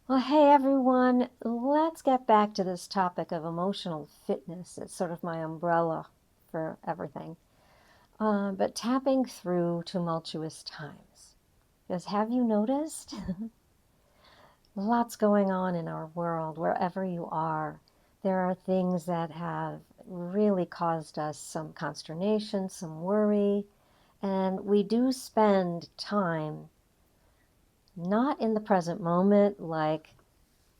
Well, hey everyone, let's get back to this topic of emotional fitness. It's sort of my umbrella for everything. But tapping through tumultuous times. Because have you noticed? Lots going on in our world, wherever you are. There are things that have really caused us some consternation, some worry, and we do spend time not in the present moment like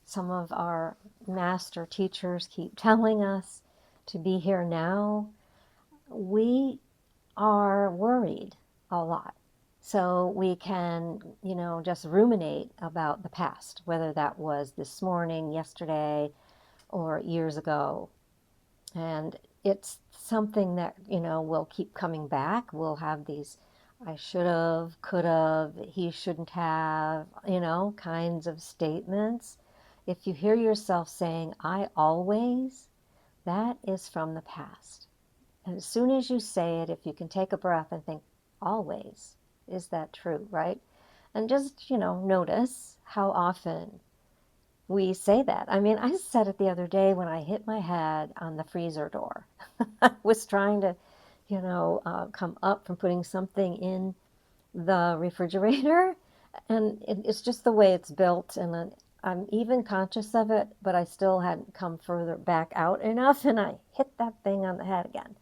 some of our master teachers keep telling us to be here now. We are worried a lot. So we can, just ruminate about the past, whether that was this morning, yesterday, or years ago. And it's something that, will keep coming back. We'll have these I should have, could have, he shouldn't have, kinds of statements. If you hear yourself saying, I always, that is from the past. And as soon as you say it, if you can take a breath and think, always, is that true, right? And just, notice how often we say that. I mean, I said it the other day when I hit my head on the freezer door. I was trying to, come up from putting something in the refrigerator, and it's just the way it's built, and I'm even conscious of it, but I still hadn't come further back out enough, and I hit that thing on the head again.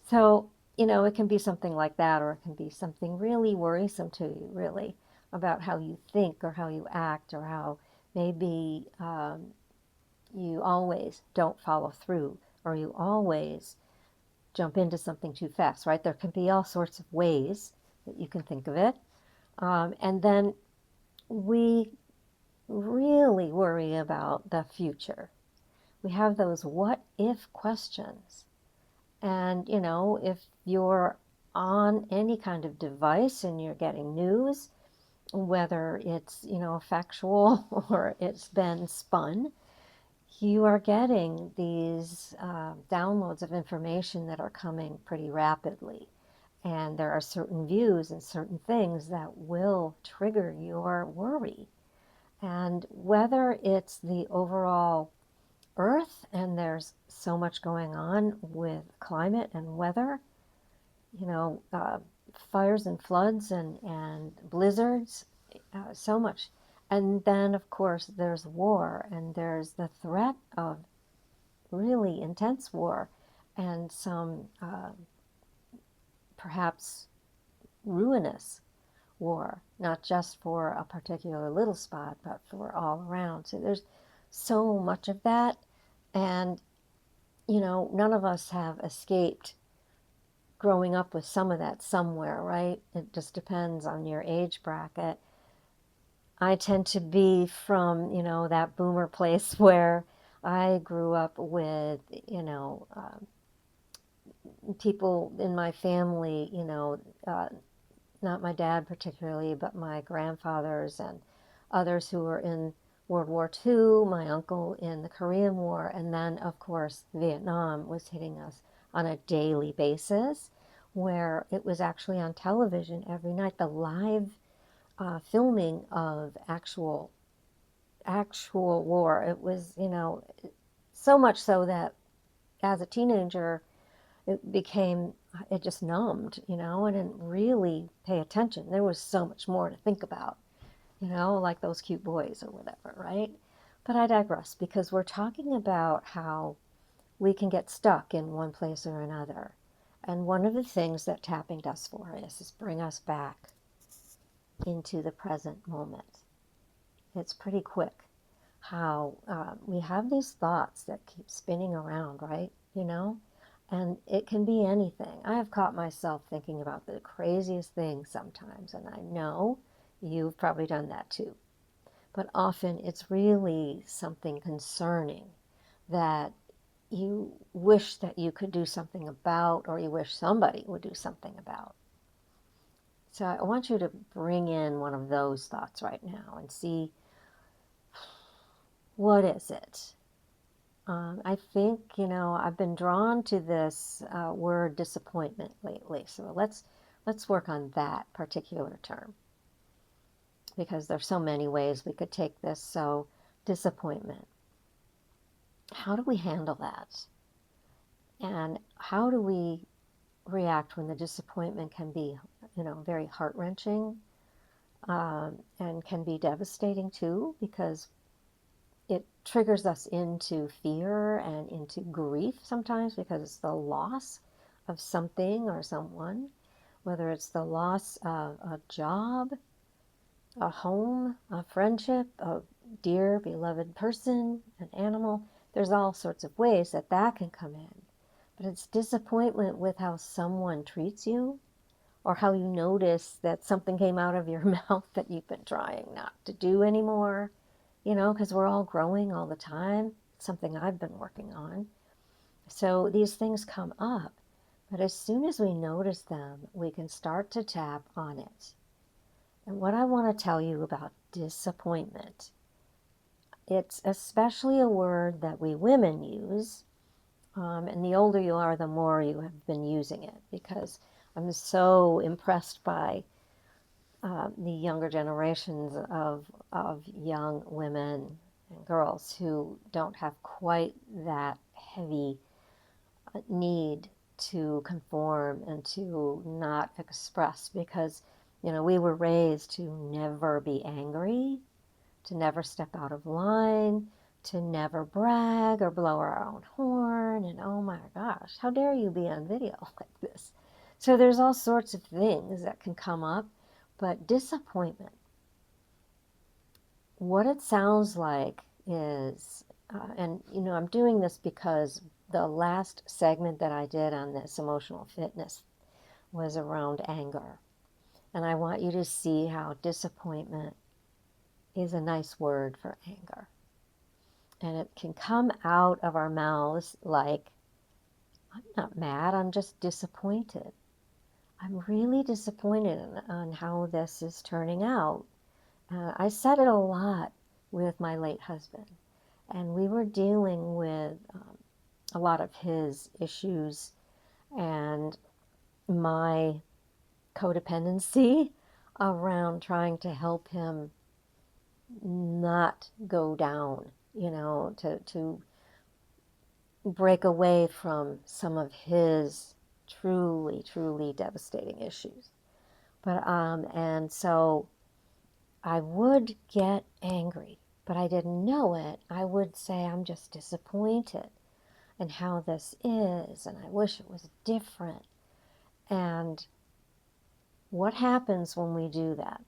So, it can be something like that, or it can be something really worrisome to you, really, about how you think or how you act, or how maybe you always don't follow through, or you always jump into something too fast, right? There can be all sorts of ways that you can think of it. And then we really worry about the future. We have those what if questions. And, if you're on any kind of device and you're getting news, whether it's, factual or it's been spun, you are getting these downloads of information that are coming pretty rapidly. And there are certain views and certain things that will trigger your worry. And whether it's the overall earth, and there's so much going on with climate and weather, you know, uh, fires and floods and blizzards, so much. And then, of course, there's war, and there's the threat of really intense war, and some perhaps ruinous war, not just for a particular little spot, but for all around. So there's so much of that. And, none of us have escaped growing up with some of that somewhere, right? It just depends on your age bracket. I tend to be from, that boomer place where I grew up with, people in my family, not my dad particularly, but my grandfathers and others who were in World War II, my uncle in the Korean War, and then, of course, Vietnam was hitting us on a daily basis, where it was actually on television every night, the live filming of actual war. It was, so much so that as a teenager, it just numbed, and didn't really pay attention. There was so much more to think about, like those cute boys or whatever, right? But I digress, because we're talking about how we can get stuck in one place or another. And one of the things that tapping does for us is bring us back into the present moment. It's pretty quick how we have these thoughts that keep spinning around, right? And it can be anything. I have caught myself thinking about the craziest things sometimes, and I know you've probably done that too. But often it's really something concerning that you wish that you could do something about, or you wish somebody would do something about. So I want you to bring in one of those thoughts right now and see, what is it? I think, I've been drawn to this word disappointment lately. So let's work on that particular term. because there's so many ways we could take this. So, disappointment. How do we handle that? And how do we react when the disappointment can be, very heart-wrenching, and can be devastating too, because it triggers us into fear and into grief sometimes, because it's the loss of something or someone, whether it's the loss of a job, a home, a friendship, a dear beloved person, an animal. There's all sorts of ways that that can come in. But it's disappointment with how someone treats you, or how you notice that something came out of your mouth that you've been trying not to do anymore, because we're all growing all the time. It's something I've been working on. So these things come up, but as soon as we notice them, we can start to tap on it. And what I want to tell you about disappointment, it's especially a word that we women use. And the older you are, the more you have been using it, because I'm so impressed by the younger generations of young women and girls who don't have quite that heavy need to conform and to not express, because we were raised to never be angry, to never step out of line, to never brag or blow our own horn, and oh my gosh, how dare you be on video like this. So there's all sorts of things that can come up, but disappointment, what it sounds like is, and I'm doing this because the last segment that I did on this emotional fitness was around anger. And I want you to see how disappointment is a nice word for anger. And it can come out of our mouths like, I'm not mad, I'm just disappointed. I'm really disappointed on how this is turning out. I said it a lot with my late husband, and we were dealing with a lot of his issues and my codependency around trying to help him not go down, to break away from some of his truly, truly devastating issues. But, and so I would get angry, but I didn't know it. I would say, I'm just disappointed in how this is, and I wish it was different. And what happens when we do that?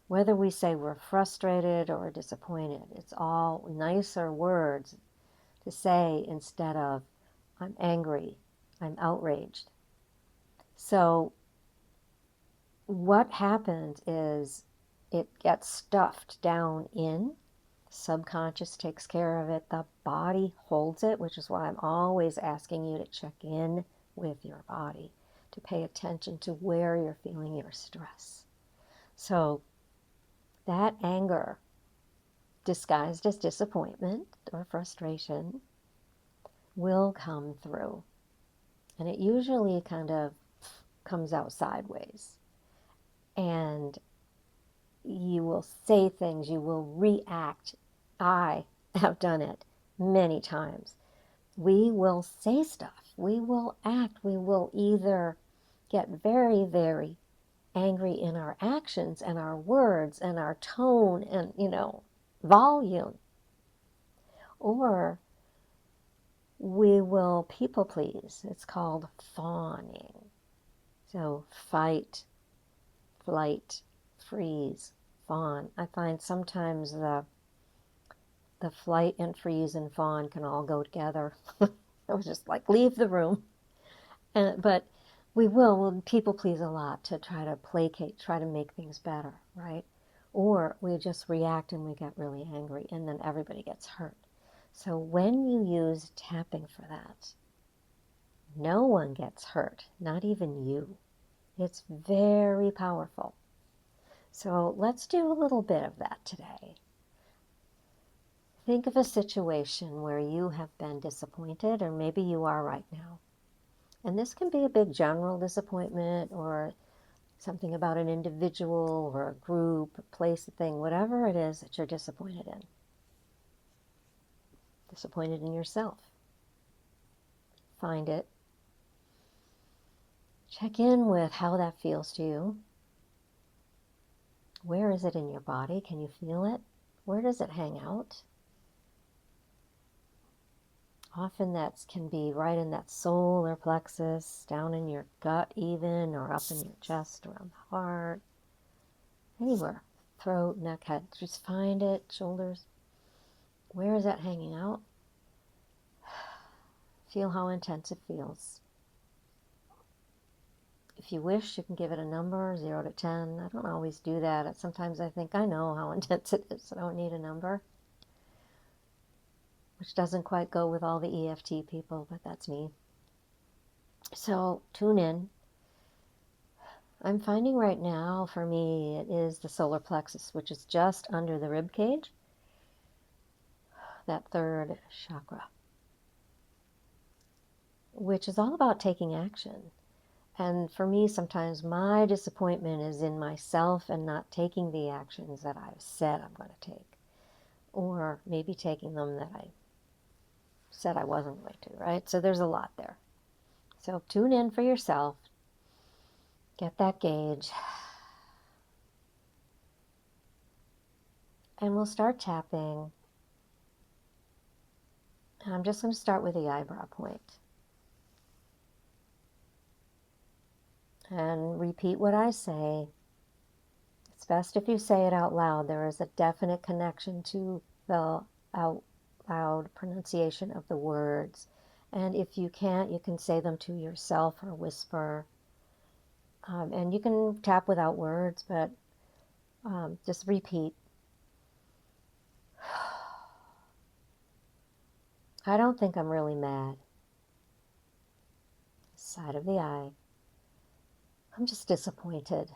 Whether we say we're frustrated or disappointed, it's all nicer words to say instead of, I'm angry, I'm outraged. So what happens is it gets stuffed down in. Subconscious takes care of it. The body holds it, which is why I'm always asking you to check in with your body, to pay attention to where you're feeling your stress. So that anger, disguised as disappointment or frustration, will come through. And it usually kind of comes out sideways. And you will say things, you will react. I have done it many times. We will say stuff, we will act, we will either get very, very angry in our actions and our words and our tone and, volume, or we will people please. It's called fawning. So fight, flight, freeze, fawn. I find sometimes the flight and freeze and fawn can all go together. I was just like, leave the room. But we'll people please a lot to try to placate, try to make things better, right? Or we just react and we get really angry, and then everybody gets hurt. So when you use tapping for that, no one gets hurt, not even you. It's very powerful. So let's do a little bit of that today. Think of a situation where you have been disappointed, or maybe you are right now. And this can be a big general disappointment, or something about an individual or a group, a place, a thing, whatever it is that you're disappointed in. Disappointed in yourself. Find it. Check in with how that feels to you. Where is it in your body? Can you feel it? Where does it hang out? Often that can be right in that solar plexus, down in your gut even, or up in your chest, around the heart, anywhere. Throat, neck, head. Just find it, shoulders. Where is that hanging out? Feel how intense it feels. If you wish, you can give it a number, 0 to 10. I don't always do that. Sometimes I think I know how intense it is. I don't need a number. Which doesn't quite go with all the EFT people, but that's me. So tune in. I'm finding right now, for me, it is the solar plexus, which is just under the rib cage, that third chakra, which is all about taking action. And for me, sometimes my disappointment is in myself and not taking the actions that I've said I'm going to take, or maybe taking them that I said I wasn't going to, right? So there's a lot there. So tune in for yourself. Get that gauge. And we'll start tapping. And I'm just going to start with the eyebrow point. And repeat what I say. It's best if you say it out loud. There is a definite connection to the out loud pronunciation of the words. And if you can't, you can say them to yourself or whisper. And you can tap without words, but just repeat. I don't think I'm really mad. Side of the eye. I'm just disappointed.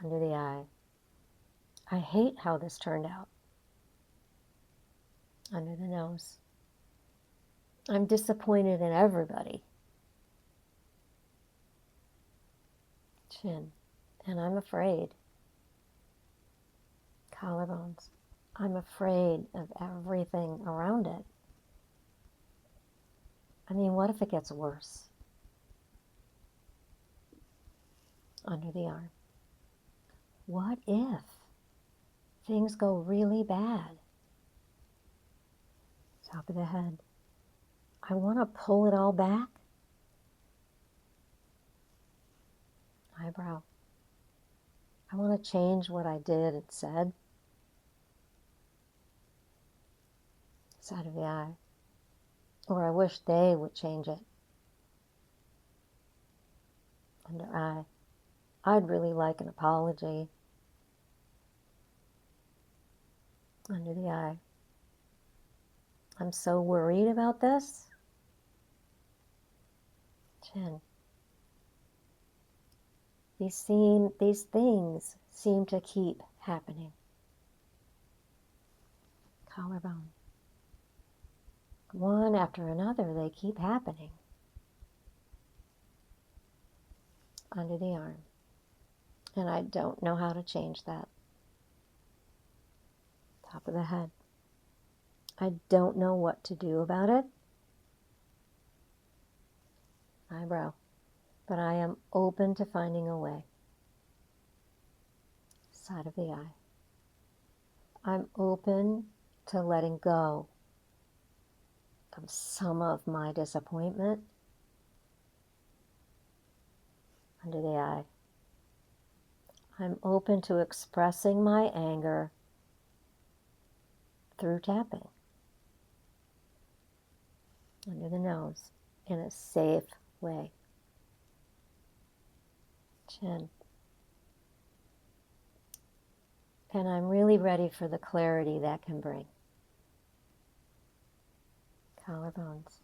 Under the eye. I hate how this turned out. Under the nose. I'm disappointed in everybody. Chin. And I'm afraid. Collarbones. I'm afraid of everything around it. I mean, what if it gets worse? Under the arm. What if things go really bad? Top of the head. I want to pull it all back. Eyebrow. I want to change what I did and said. Side of the eye. Or I wish they would change it. Under eye. I'd really like an apology. Under the eye. I'm so worried about this. Chin. These things seem to keep happening. Collarbone. One after another, they keep happening. Under the arm. And I don't know how to change that. Top of the head. I don't know what to do about it. Eyebrow. But I am open to finding a way. Side of the eye. I'm open to letting go of some of my disappointment. Under the eye. I'm open to expressing my anger through tapping. Under the nose, in a safe way. Chin. And I'm really ready for the clarity that can bring. Collarbones.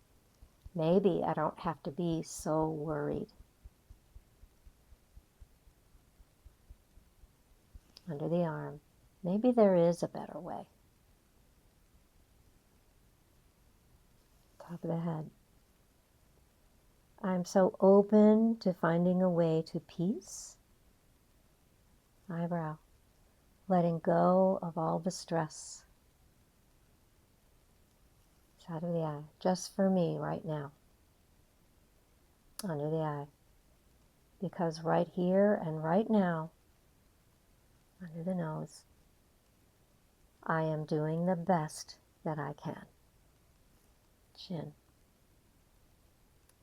Maybe I don't have to be so worried. Under the arm. Maybe there is a better way. Top of the head. I'm so open to finding a way to peace. Eyebrow. Letting go of all the stress. Side of the eye. Just for me right now. Under the eye. Because right here and right now, under the nose, I am doing the best that I can. Chin.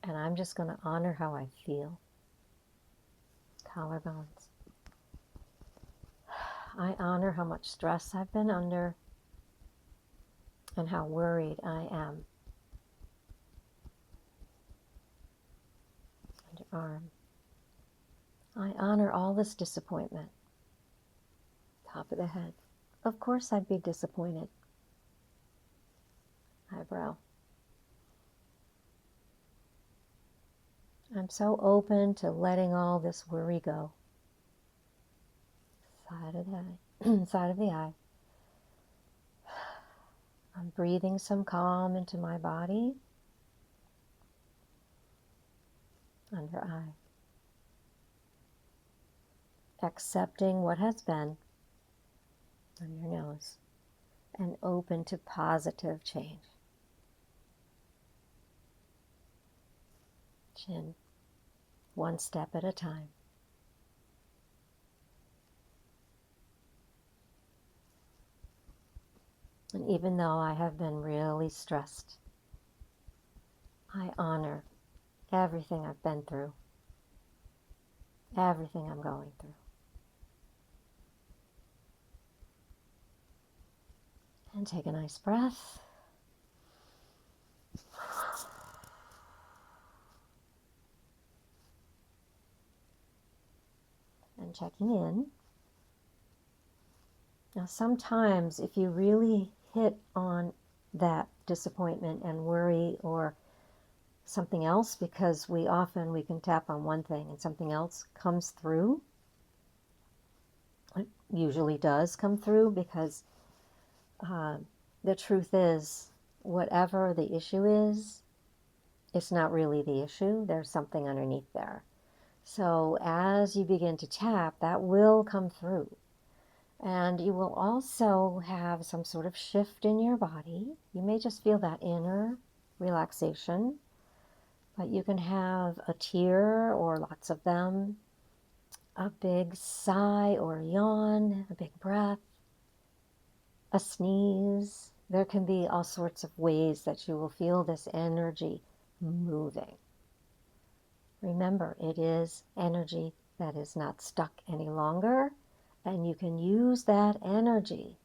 And I'm just going to honor how I feel. Collarbones. I honor how much stress I've been under and how worried I am. Underarm. I honor all this disappointment. Top of the head. Of course I'd be disappointed. Eyebrow. I'm so open to letting all this worry go. Side of the eye. Side of the eye. I'm breathing some calm into my body. Under eye. Accepting what has been. On your nose. And open to positive change. Chin. One step at a time. And even though I have been really stressed, I honor everything I've been through, everything I'm going through. And take a nice breath. And checking in. Now sometimes if you really hit on that disappointment and worry or something else, because we can tap on one thing and something else comes through. It usually does come through because the truth is, whatever the issue is, it's not really the issue. There's something underneath there. So as you begin to tap, that will come through. And you will also have some sort of shift in your body. You may just feel that inner relaxation, but you can have a tear or lots of them, a big sigh or yawn, a big breath, a sneeze. There can be all sorts of ways that you will feel this energy moving. Remember, it is energy that is not stuck any longer, and you can use that energy.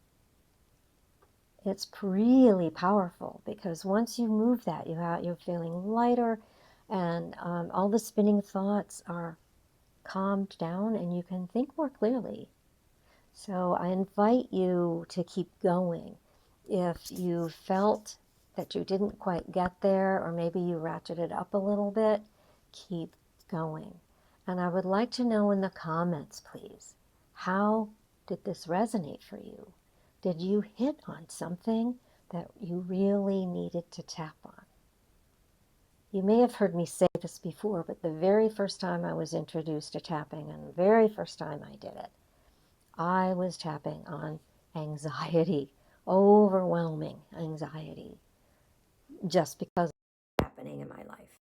It's really powerful because once you move that, you're feeling lighter, and all the spinning thoughts are calmed down, and you can think more clearly. So I invite you to keep going. If you felt that you didn't quite get there, or maybe you ratcheted up a little bit, keep going. And I would like to know in the comments, please, how did this resonate for you? Did you hit on something that you really needed to tap on? You may have heard me say this before, but the very first time I was introduced to tapping, and the very first time I did it, I was tapping on anxiety, overwhelming anxiety, just because of what's happening in my life.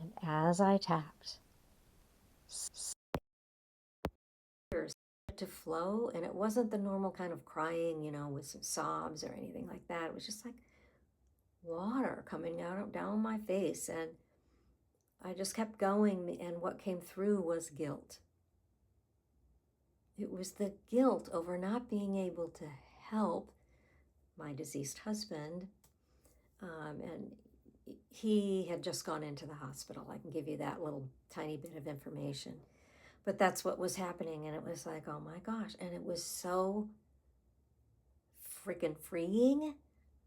And as I tapped, tears started to flow, and it wasn't the normal kind of crying, with some sobs or anything like that. It was just like water coming out down my face, and I just kept going, and what came through was guilt. It was the guilt over not being able to help my deceased husband, and he had just gone into the hospital. I can give you that little tiny bit of information. But that's what was happening, and it was like, oh my gosh. And it was so freaking freeing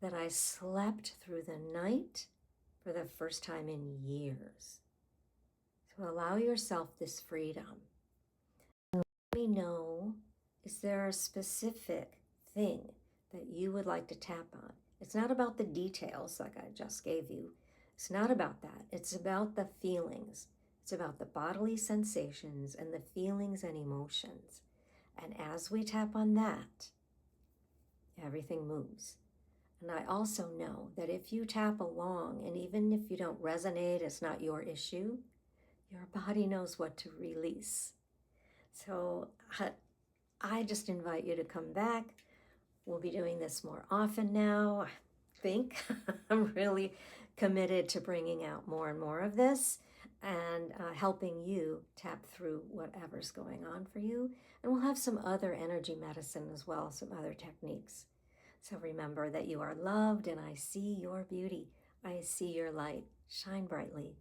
that I slept through the night for the first time in years. So allow yourself this freedom. And let me know, is there a specific thing that you would like to tap on? It's not about the details like I just gave you. It's not about that. It's about the feelings. It's about the bodily sensations and the feelings and emotions. And as we tap on that, everything moves. And I also know that if you tap along, and even if you don't resonate, it's not your issue, your body knows what to release. So I just invite you to come back. We'll be doing this more often now. I think I'm really committed to bringing out more and more of this and helping you tap through whatever's going on for you. And we'll have some other energy medicine as well, some other techniques. So remember that you are loved, and I see your beauty. I see your light. Shine brightly.